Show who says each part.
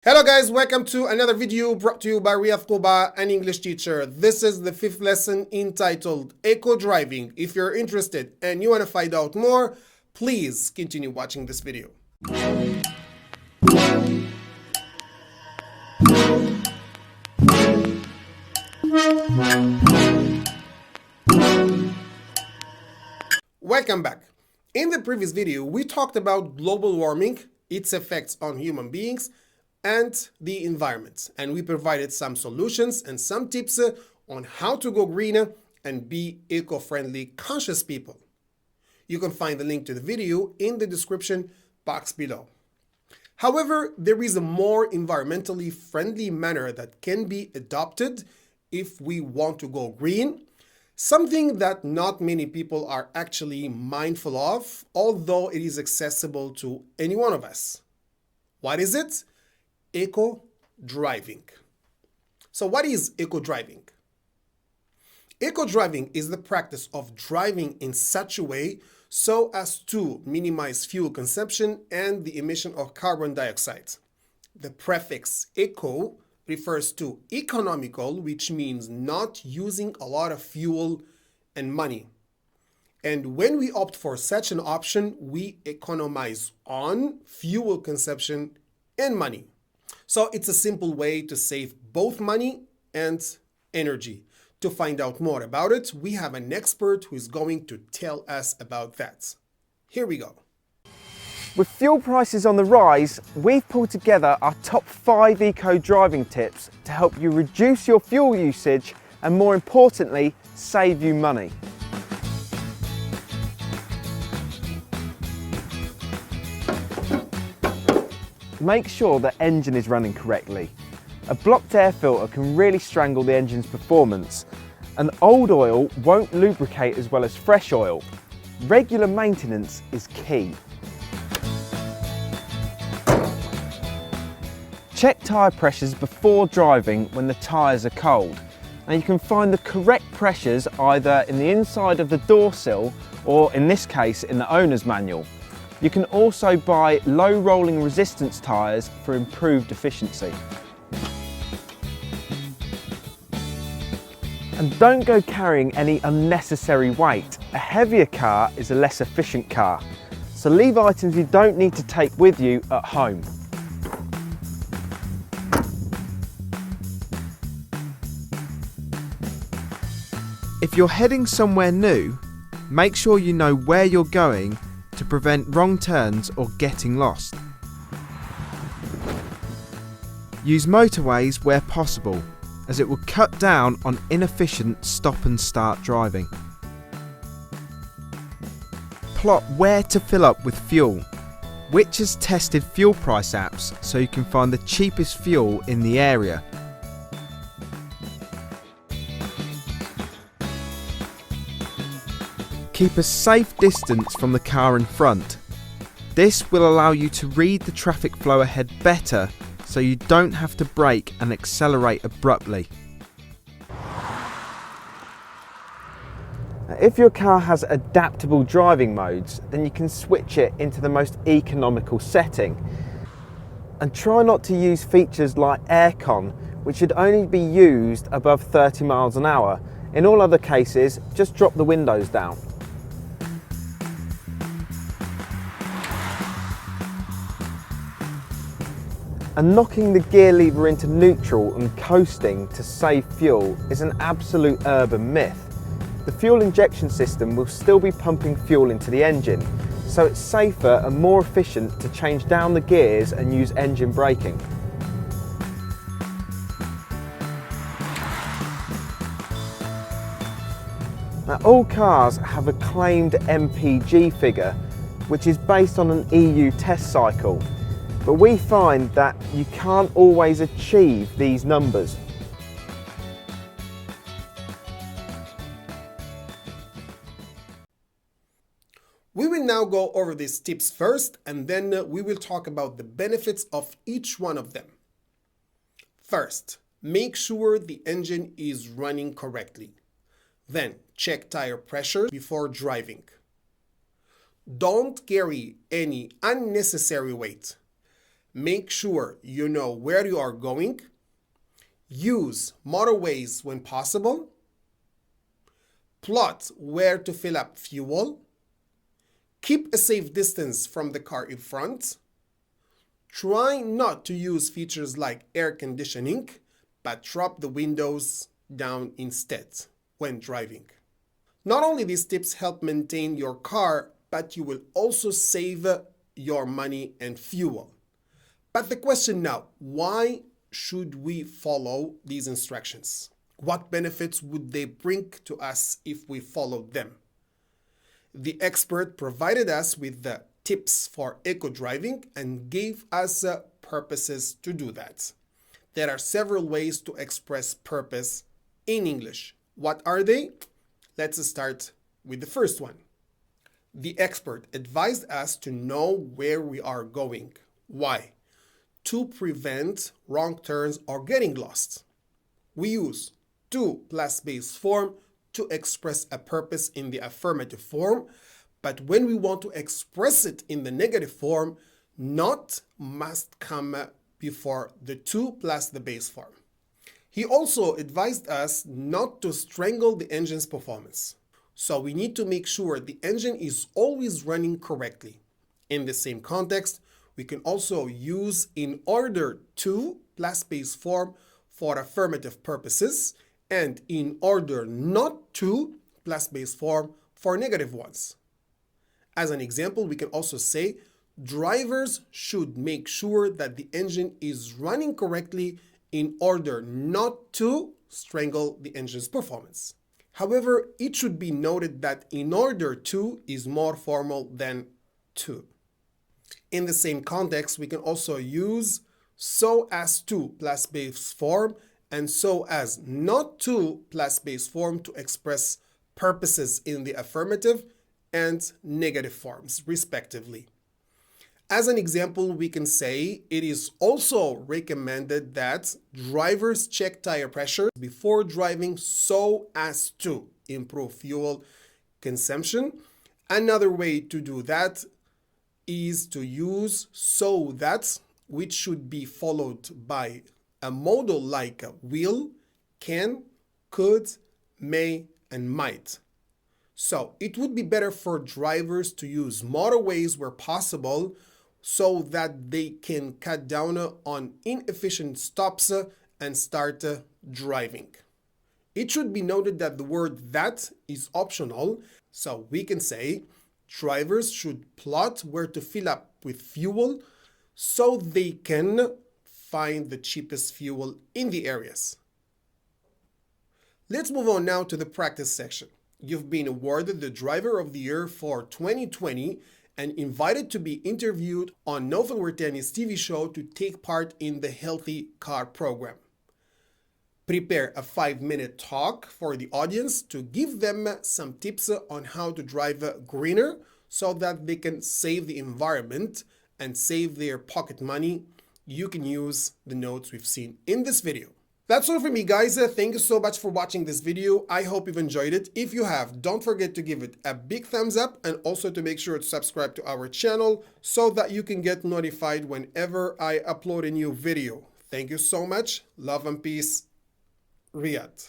Speaker 1: Hello guys, welcome to another video brought to you by Riyadh Koba, an English teacher. This is the fifth lesson entitled EcoDriving. If you're interested and you want to find out more, please continue watching this video. Welcome back. In the previous video, we talked about global warming, its effects on human beings, and the environment. And we provided some solutions and some tips on how to go greener and be eco-friendly conscious people. You can find the link to the video in the description box below. However, there is a more environmentally friendly manner that can be adopted if we want to go green, something that not many people are actually mindful of, although it is accessible to any one of us. What is it? Eco-driving. So what is eco-driving? Eco-driving is the practice of driving in such a way so as to minimize fuel consumption and the emission of carbon dioxide. The prefix eco refers to economical, which means not using a lot of fuel and money. And when we opt for such an option, we economize on fuel consumption and money. So it's a simple way to save both money and energy. To find out more about it, we have an expert who is going to tell us about that. Here we go.
Speaker 2: With fuel prices on the rise, we've pulled together our top 5 eco-driving tips to help you reduce your fuel usage and, more importantly, save you money. Make sure the engine is running correctly. A blocked air filter can really strangle the engine's performance, and old oil won't lubricate as well as fresh oil. Regular maintenance is key. Check tyre pressures before driving when the tyres are cold, and you can find the correct pressures either in the inside of the door sill or, in this case, in the owner's manual. You can also buy low rolling resistance tyres for improved efficiency. And don't go carrying any unnecessary weight. A heavier car is a less efficient car, so leave items you don't need to take with you at home. If you're heading somewhere new, make sure you know where you're going to prevent wrong turns or getting lost. Use motorways where possible, as it will cut down on inefficient stop and start driving. Plot where to fill up with fuel. Which has tested fuel price apps so you can find the cheapest fuel in the area. Keep a safe distance from the car in front. This will allow you to read the traffic flow ahead better, so you don't have to brake and accelerate abruptly. If your car has adaptable driving modes, then you can switch it into the most economical setting. And try not to use features like aircon, which should only be used above 30 miles an hour. In all other cases, just drop the windows down. And knocking the gear lever into neutral and coasting to save fuel is an absolute urban myth. The fuel injection system will still be pumping fuel into the engine, so it's safer and more efficient to change down the gears and use engine braking. Now, all cars have a claimed MPG figure, which is based on an EU test cycle. But we find that you can't always achieve these numbers.
Speaker 1: We will now go over these tips first, and then we will talk about the benefits of each one of them. First, make sure the engine is running correctly. Then, check tire pressure before driving. Don't carry any unnecessary weight. Make sure you know where you are going. Use motorways when possible. Plot where to fill up fuel. Keep a safe distance from the car in front. Try not to use features like air conditioning, but drop the windows down instead when driving. Not only these tips help maintain your car, but you will also save your money and fuel. But the question now, why should we follow these instructions? What benefits would they bring to us if we followed them? The expert provided us with the tips for eco-driving and gave us purposes to do that. There are several ways to express purpose in English. What are they? Let's start with the first one. The expert advised us to know where we are going. Why? To prevent wrong turns or getting lost. We use to plus base form to express a purpose in the affirmative form, but when we want to express it in the negative form, not must come before the to plus the base form. He also advised us not to strangle the engine's performance. So we need to make sure the engine is always running correctly. In the same context, we can also use in order to plus base form for affirmative purposes and in order not to plus base form for negative ones. As an example, we can also say drivers should make sure that the engine is running correctly in order not to strangle the engine's performance. However, it should be noted that in order to is more formal than to. In the same context, we can also use so as to plus base form and so as not to plus base form to express purposes in the affirmative and negative forms, respectively. As an example, we can say it is also recommended that drivers check tire pressure before driving so as to improve fuel consumption. Another way to do that is to use so that, which should be followed by a modal like will, can, could, may, and might. So it would be better for drivers to use motorways where possible so that they can cut down on inefficient stops and start driving. It should be noted that the word that is optional, so we can say drivers should plot where to fill up with fuel so they can find the cheapest fuel in the areas. Let's move on now to the practice section. You've been awarded the Driver of the Year for 2020 and invited to be interviewed on Novel Wertani's TV show to take part in the Healthy Car program. Prepare a 5-minute talk for the audience to give them some tips on how to drive greener so that they can save the environment and save their pocket money. You can use the notes we've seen in this video. That's all for me, guys. Thank you so much for watching this video. I hope you've enjoyed it. If you have, don't forget to give it a big thumbs up and also to make sure to subscribe to our channel so that you can get notified whenever I upload a new video. Thank you so much. Love and peace. Riyadh.